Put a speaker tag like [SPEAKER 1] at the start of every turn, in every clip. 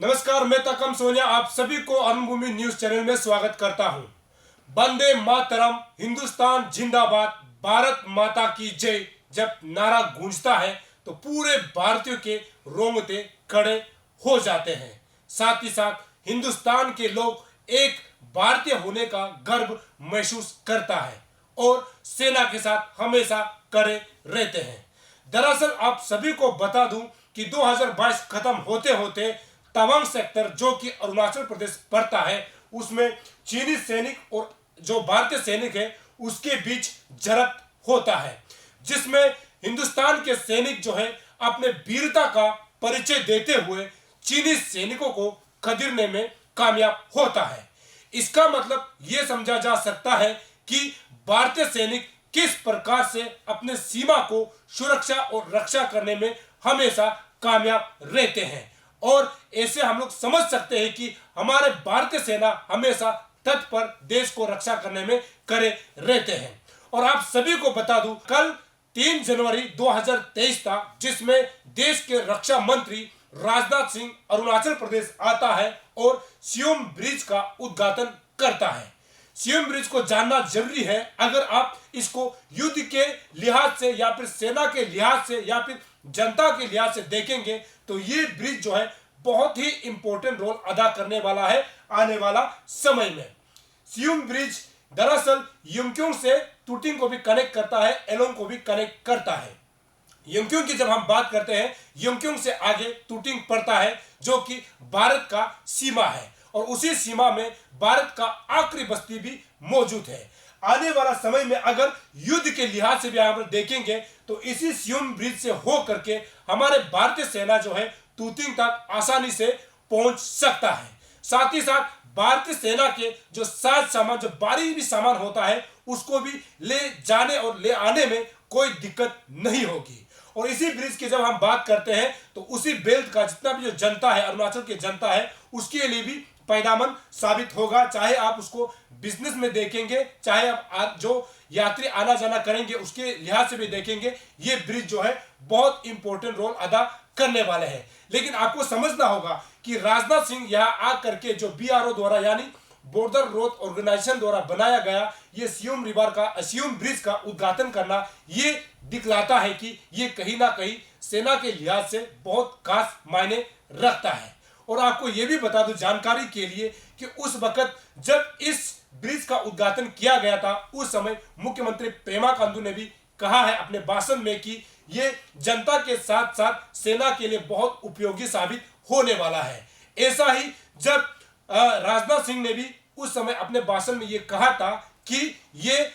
[SPEAKER 1] नमस्कार, मैं तकम सोनिया आप सभी को अरुणभूमि न्यूज चैनल में स्वागत करता हूं। वंदे मातरम, हिंदुस्तान जिंदाबाद, भारत माता की जय जब नारा गूंजता है तो पूरे भारतीयों के रोंगटे खड़े हो जाते हैं। साथ ही साथ हिंदुस्तान के लोग एक भारतीय होने का गर्व महसूस करता है और सेना के साथ हमेशा खड़े रहते हैं। दरअसल आप सभी को बता दूं कि 2022 खत्म होते होते तवांग सेक्टर जो कि अरुणाचल प्रदेश पड़ता है उसमें चीनी सैनिक और जो भारतीय सैनिक है उसके बीच झड़प होता है, जिसमें हिंदुस्तान के सैनिक जो है अपने वीरता का परिचय देते हुए चीनी सैनिकों को खदेड़ने में कामयाब होता है। इसका मतलब यह समझा जा सकता है कि भारतीय सैनिक किस प्रकार से अपने सीमा को सुरक्षा और रक्षा करने में हमेशा कामयाब रहते हैं, और ऐसे हम लोग समझ सकते हैं कि हमारे भारतीय सेना हमेशा तत्पर देश को रक्षा करने में करे रहते हैं। और आप सभी को बता दूं, कल 3 जनवरी 2023 था, जिसमें देश के रक्षा मंत्री राजनाथ सिंह अरुणाचल प्रदेश आता है और सियोम ब्रिज का उद्घाटन करता है। सियोम ब्रिज को जानना जरूरी है। अगर आप इसको युद्ध के लिहाज से या फिर सेना के लिहाज से या फिर जनता के लिहाज से देखेंगे तो ये ब्रिज जो है बहुत ही इंपॉर्टेंट रोल अदा करने वाला है आने वाला समय में। सियोम ब्रिज दरअसल यमक्योंग से तुटिंग को भी कनेक्ट करता है, एलोंग को भी कनेक्ट करता है। यमक्योंग की जब हम बात करते हैं, यमक्योंग से आगे तुटिंग पड़ता है जो कि भारत का सीमा है, और उसी सीमा में भारत का आखिरी बस्ती भी मौजूद है। आने वाला समय में अगर युद्ध के लिहाज से भी हम देखेंगे तो इसी सियोम ब्रिज से हो करके हमारे भारतीय सेना जो है तुतिंग तक आसानी से पहुंच सकता है। साथ ही साथ भारतीय सेना के जो साज सामान, जो भारी भी सामान होता है, उसको भी ले जाने और ले आने में कोई दिक्कत नहीं होगी। और इसी ब्रिज की जब हम बात करते हैं तो उसी बेल्ट का जितना भी जो जनता है, अरुणाचल की जनता है, उसके लिए भी फायदेमंद साबित होगा। चाहे आप उसको बिजनेस में देखेंगे, चाहे आप जो यात्री आना जाना करेंगे उसके लिहाज से भी देखेंगे, ये ब्रिज जो है बहुत इंपॉर्टेंट रोल अदा करने वाले हैं। लेकिन आपको समझना होगा कि राजनाथ सिंह यहाँ आकर के जो BRO द्वारा यानी बॉर्डर रोड ऑर्गेनाइजेशन द्वारा बनाया गया ये सियोम ब्रिज का उद्घाटन करना, ये दिखलाता है कि ये कहीं ना कहीं सेना के लिहाज से बहुत खास मायने रखता है। और आपको ये भी बता दूं जानकारी के लिए कि उस वक्त जब इस ब्रिज का उद्घाटन किया गया था उस समय मुख्यमंत्री पेमा खांडू ने भी कहा है अपने भाषण में कि ये जनता के साथ साथ सेना के लिए बहुत उपयोगी साबित होने वाला है। ऐसा ही जब राजनाथ सिंह ने भी उस समय अपने भाषण में ये कहा था कि ये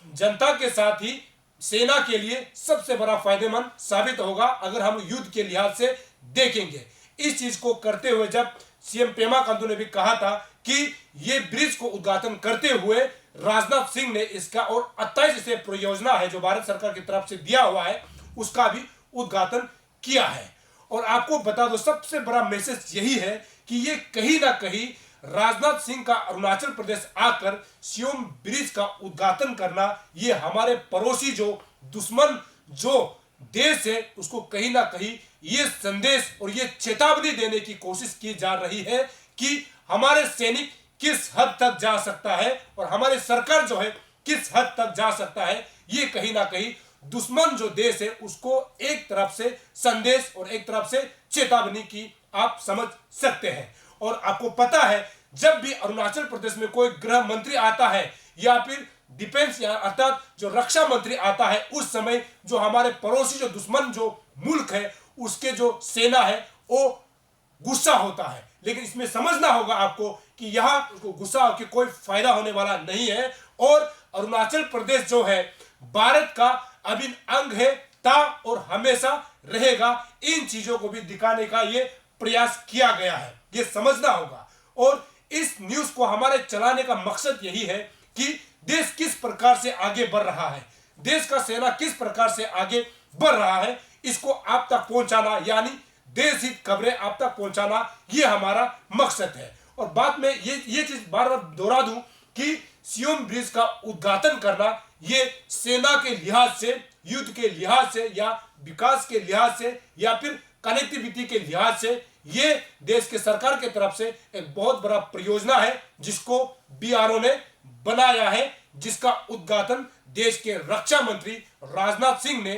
[SPEAKER 1] जनता के साथ ही सेना के लिए सबसे बड़ा फायदेमंद साबित होगा अगर हम युद्ध के लिहाज से देखेंगे। इस चीज को करते हुए जब सीएम पेमा खांडू ने भी कहा था कि ये ब्रिज को उद्घाटन करते हुए राजनाथ सिंह ने इसका और 28 इसे परियोजना है जो भारत सरकार की तरफ से दिया हुआ है उसका भी उद्घाटन किया है। और आपको बता दो सबसे बड़ा मैसेज यही है कि ये कहीं ना कहीं राजनाथ सिंह का अरुणाचल प्रदेश आकर सियोम ब्रिज का उद्घाटन करना, ये हमारे पड़ोसी जो दुश्मन जो देश है उसको कहीं ना कहीं ये संदेश और ये चेतावनी देने की कोशिश की जा रही है कि हमारे सैनिक किस हद तक जा सकता है और हमारी सरकार जो है किस हद तक जा सकता है। ये कहीं ना कहीं दुश्मन जो देश है उसको एक तरफ से संदेश और एक तरफ से चेतावनी की आप समझ सकते हैं। और आपको पता है जब भी अरुणाचल प्रदेश में कोई गृह मंत्री आता है या फिर डिफेंस अर्थात जो रक्षा मंत्री आता है, उस समय जो हमारे पड़ोसी जो दुश्मन जो मुल्क है उसके जो सेना है वो गुस्सा होता है। लेकिन इसमें समझना होगा आपको कि यहाँ उसको गुस्सा होकर कोई फायदा होने वाला नहीं है। और अरुणाचल प्रदेश जो है भारत का अभिन्न अंग है, था और हमेशा रहेगा। इन चीजों को भी दिखाने का ये प्रयास किया गया है, ये समझना होगा। और इस न्यूज को हमारे चलाने का मकसद यही है कि देश किस प्रकार से आगे बढ़ रहा है, देश का सेना किस प्रकार से आगे बढ़ रहा है, इसको आप तक पहुंचाना यानी देश हित खबरें आप तक पहुंचाना, ये हमारा मकसद है। और बाद में ये चीज बार बार दोहरा दूं कि सियोम ब्रिज का उद्घाटन करना ये सेना के लिहाज से, युद्ध के लिहाज से या विकास के लिहाज से या फिर कनेक्टिविटी के लिहाज से ये देश के सरकार की तरफ से एक बहुत बड़ा परियोजना है जिसको बीआरओ ने बनाया है, जिसका उद्घाटन देश के रक्षा मंत्री राजनाथ सिंह ने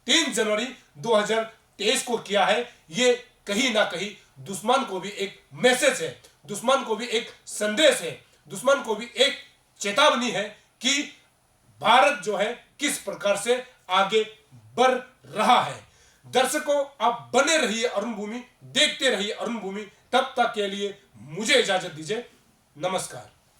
[SPEAKER 1] 3 जनवरी 2023 को किया है। ये कहीं ना कहीं दुश्मन को भी एक मैसेज है, दुश्मन को भी एक संदेश है, दुश्मन को भी एक चेतावनी है कि भारत जो है किस प्रकार से आगे बढ़ रहा है। दर्शकों, आप बने रहिए अरुण भूमि, देखते रहिए अरुण भूमि। तब तक के लिए मुझे इजाजत दीजिए। नमस्कार।